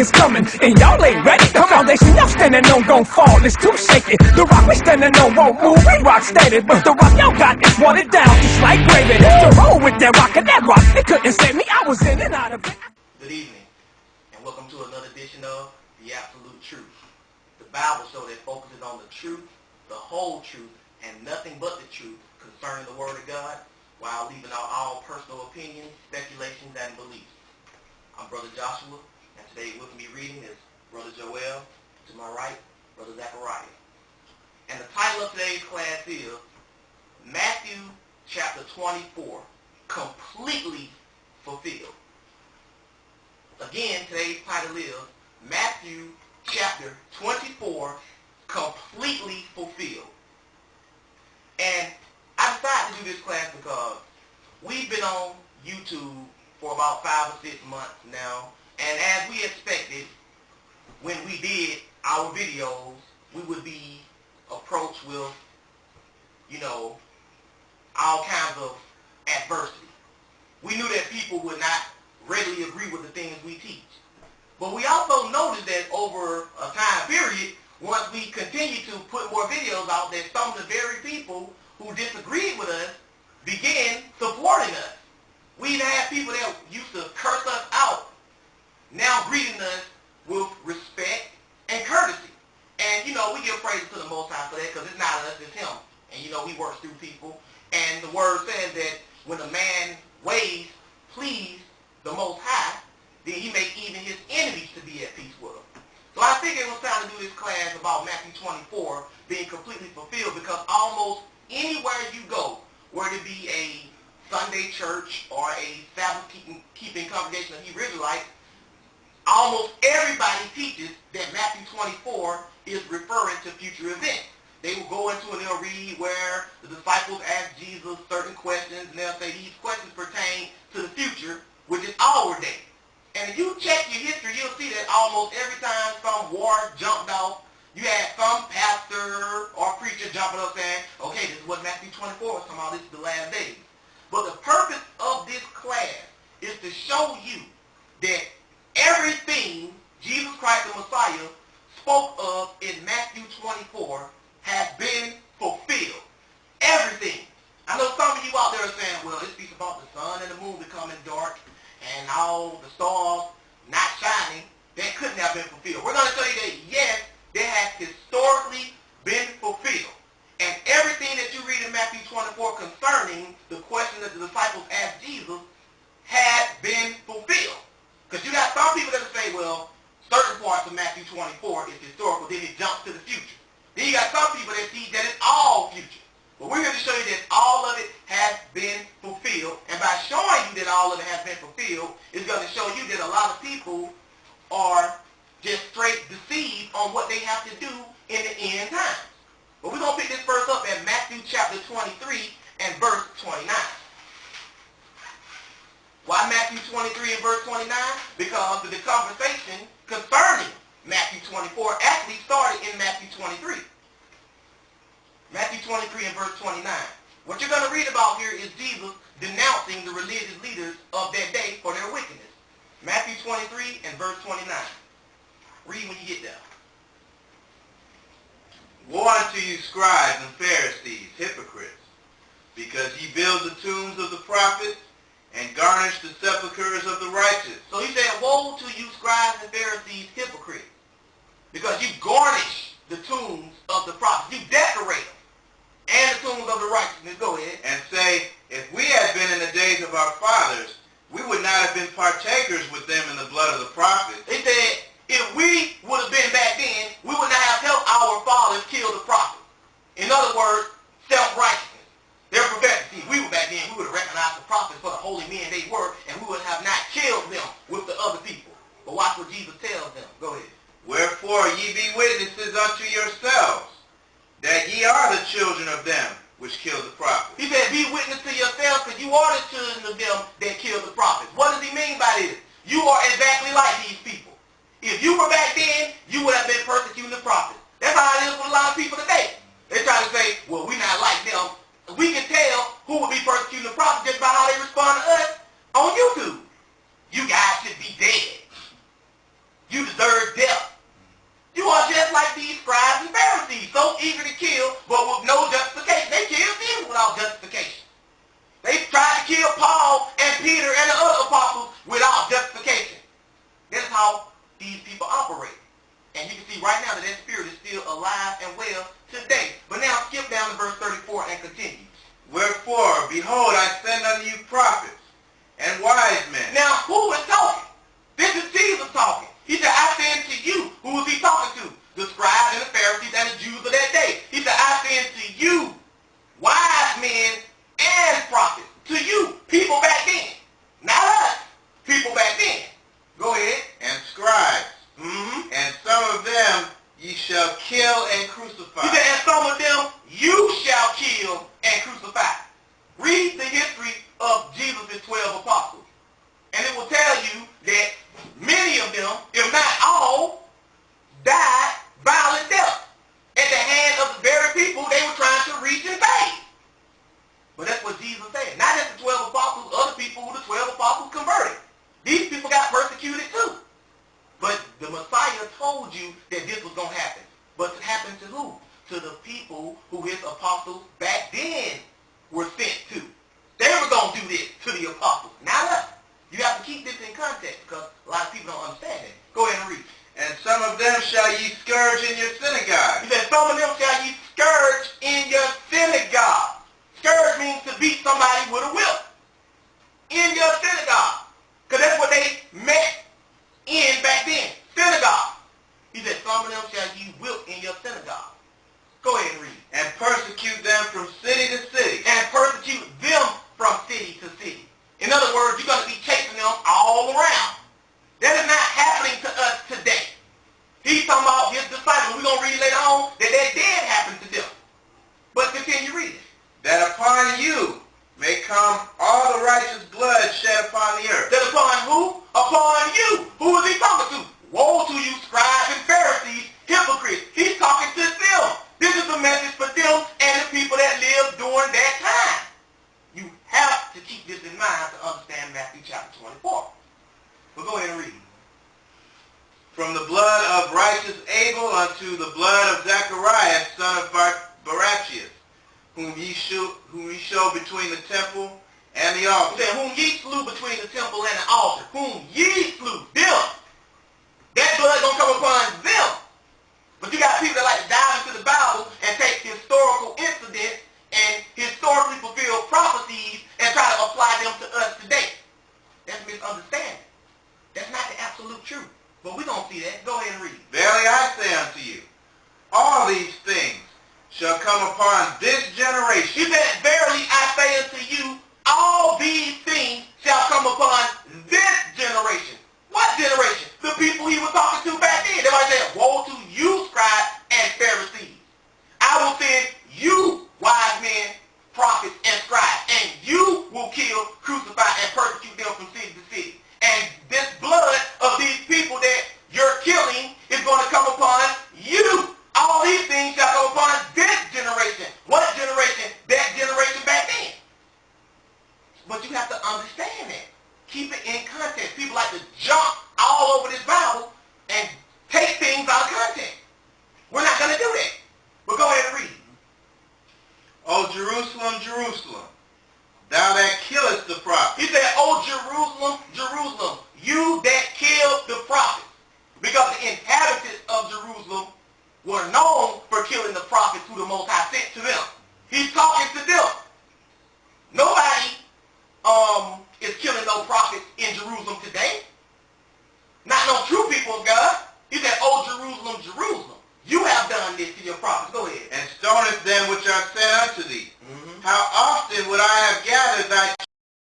is coming, and y'all ain't ready. The foundation y'all standing on gon' fall, it's too shaky. The rock we standing on won't move, we rock steady. But the rock y'all got is watered down, it's like gravy. It's the roll with that rock, and that rock, it couldn't save me, I was in and out of it. Good evening, and welcome to another edition of The Absolute Truth. The Bible show that focuses on the truth, the whole truth, and nothing but the truth concerning the Word of God, while leaving out all personal opinions, speculations, and beliefs. I'm Brother Joshua, and today with me reading is Brother Joel, to my right, Brother Zachariah. And the title of today's class is Matthew chapter 24, Completely Fulfilled. Again, today's title is Matthew chapter 24, Completely Fulfilled. And I decided to do this class because we've been on YouTube for about 5 or 6 months now, and as we expected, when we did our videos, we would be approached with, all kinds of adversity. We knew that people would not readily agree with the things we teach. But we also noticed that over a time period, once we continued to put more videos out, that some of the very people who disagreed with us began supporting us. We even had people that used to curse us out now greeting us with respect and courtesy. And, we give praise to the Most High for that, because it's not us, it's Him. And, He works through people. And the Word says that when a man ways please the Most High, then He makes even His enemies to be at peace with Him. So I think it was time to do this class about Matthew 24 being completely fulfilled, because almost anywhere you go, whether it be a Sunday church or a Sabbath-keeping congregation of Hebrew Israelites, almost everybody teaches that Matthew 24 is referring to future events. They will go into and they'll read where the disciples ask Jesus certain questions, and they'll say these questions pertain to the future, which is our day. And if you check your history, you'll see that almost every time some war jumped off, you had some pastor or preacher jumping up saying, okay, this is what Matthew 24 is talking about, this is the last days. But the purpose of this class is to show you that everything Jesus Christ the Messiah spoke of in Matthew 24 has been fulfilled. Everything. I know some of you out there are saying, well, it speaks about the sun and the moon becoming dark and all the stars not shining. That couldn't have been fulfilled. We're going to show you that, yes, that has historically been fulfilled. And everything that you read in Matthew 24 concerning the question that the disciples asked Jesus had been fulfilled. Because you got some people that will say, well, certain parts of Matthew 24 is historical, then it jumps to the future. Then you got some people that see that it's all future. But we're here to show you that all of it has been fulfilled. And by showing you that all of it has been fulfilled, it's going to show you that a lot of people are just straight deceived on what they have to do in the end times. But we're going to pick this verse up at Matthew chapter 23 and verse 29. Why Matthew 23 and verse 29? Because the conversation concerning Matthew 24 actually started in Matthew 23. Matthew 23 and verse 29. What you're going to read about here is Jesus denouncing the religious leaders of that day for their wickedness. Matthew 23 and verse 29. Read when you get there. Woe unto you, scribes and Pharisees, hypocrites, because ye build the tombs of the prophets and garnish the sepulchres of the righteous. So he said, woe to you, scribes and Pharisees, hypocrites, because you garnish the tombs of the prophets. You decorate them. And the tombs of the righteousness. Go ahead. And say, if we had been in the days of our fathers, we would not have been partakers with them in the blood of the prophets. He said, if we would have been back then, we would not have helped our fathers kill the prophets. In other words, self-righteousness. Their professing. We were back then, we would have recognized the prophets for the holy men they were, and we would have not killed them with the other people. But watch what Jesus tells them. Go ahead. Wherefore ye be witnesses unto yourselves, that ye are the children of them which killed the prophets. He said, be witness to yourselves, because you are the children of them that killed the prophets. What does he mean by this? You are exactly like these people. If you were back then, you would have been persecuting the prophets. That's how it is with a lot of people today. They try to say, well, we're not like them. We can tell who would be persecuting the prophets just by how they respond to us on YouTube. You guys should be dead. You deserve but with no justification. They killed Jesus without justification. They tried to kill Paul and Peter and the other apostles without justification. That's how these people operate. And you can see right now that that spirit is still alive and well today. But now skip down to verse 34 and continue. Wherefore, behold, I send unto you prophets and wise men. Now, who is talking? This is Jesus talking. He said, I send to you. Who is he talking to? The scribes and the Pharisees and the Jews of that day. He said, I send to you wise men and prophets. To you, people back then. Not us. People back then. Go ahead. And scribes. And some of them ye shall kill and crucify. He said, and some of them you shall kill and crucify. Read the history of Jesus' 12 apostles. And it will tell you that many of them, if not all, died violent death at the hands of the very people they were trying to reach and save. But that's what Jesus said. Not just the 12 apostles, other people who the 12 apostles converted. These people got persecuted too. But the Messiah told you that this was going to happen. But it happened to who? To the people who his apostles back then were sent to. They were going to do this to the apostles, not us. You have to keep this in context because a lot of people don't understand it. Go ahead and read. And some of them shall ye scourge in your synagogue. He said, some of them shall ye scourge in your synagogue. Scourge means to beat somebody with a whip. In your synagogue. Because that's what they met in back then. Synagogue. He said, some of them shall ye whip in your synagogue. Go ahead and read. And persecute them from city to city. And persecute them from city to city. In other words, you're going to be chasing them all around. That is not happening to us today. He's talking about his disciples. We're going to read later on that did happen to them. But continue reading. That upon you may come all the righteous blood shed upon the earth. That upon who? Upon you. Who is he talking to? Woe to you, scribes and Pharisees, hypocrites. He's talking to them. This is a message for them and the people that lived during that time. You have to keep this in mind to understand Matthew chapter 24. But go ahead and read. From the blood of righteous Abel unto the blood of Zacharias, son of Barachias, whom ye showed between the temple and the altar. He said, whom ye slew between the temple and the altar. Whom ye slew. Them. That blood is going to come upon them. But you got people that like to dive into the Bible and take historical incidents and historically fulfilled prophecies and try to apply them to us today. That's misunderstanding. That's not the absolute truth. But we're going to see that. Go ahead and read. Verily I say unto you, all these things shall come upon this generation. He said, verily I say unto you, all these things shall come upon this generation. What generation? The people he was talking to back then. Everybody said, woe to you, scribes and Pharisees. I will send you, wise men, prophets, and scribes, and you will kill, crucify, and persecute them from city to city. And this blood of these people that you're killing is going to come upon you. All these things shall come upon this generation. What generation? That generation back then. But you have to understand that. Keep it in context. People like to jump all over this Bible and take things out of context. We're not going to do that. But go ahead and read. O Jerusalem, Jerusalem, thou that killest the prophets. He said, O Jerusalem, Jerusalem, you that killed the prophets. Because the inhabitants of Jerusalem were known for killing the prophets who the Most High sent to them. He's talking to them. Nobody is killing no prophets in Jerusalem today.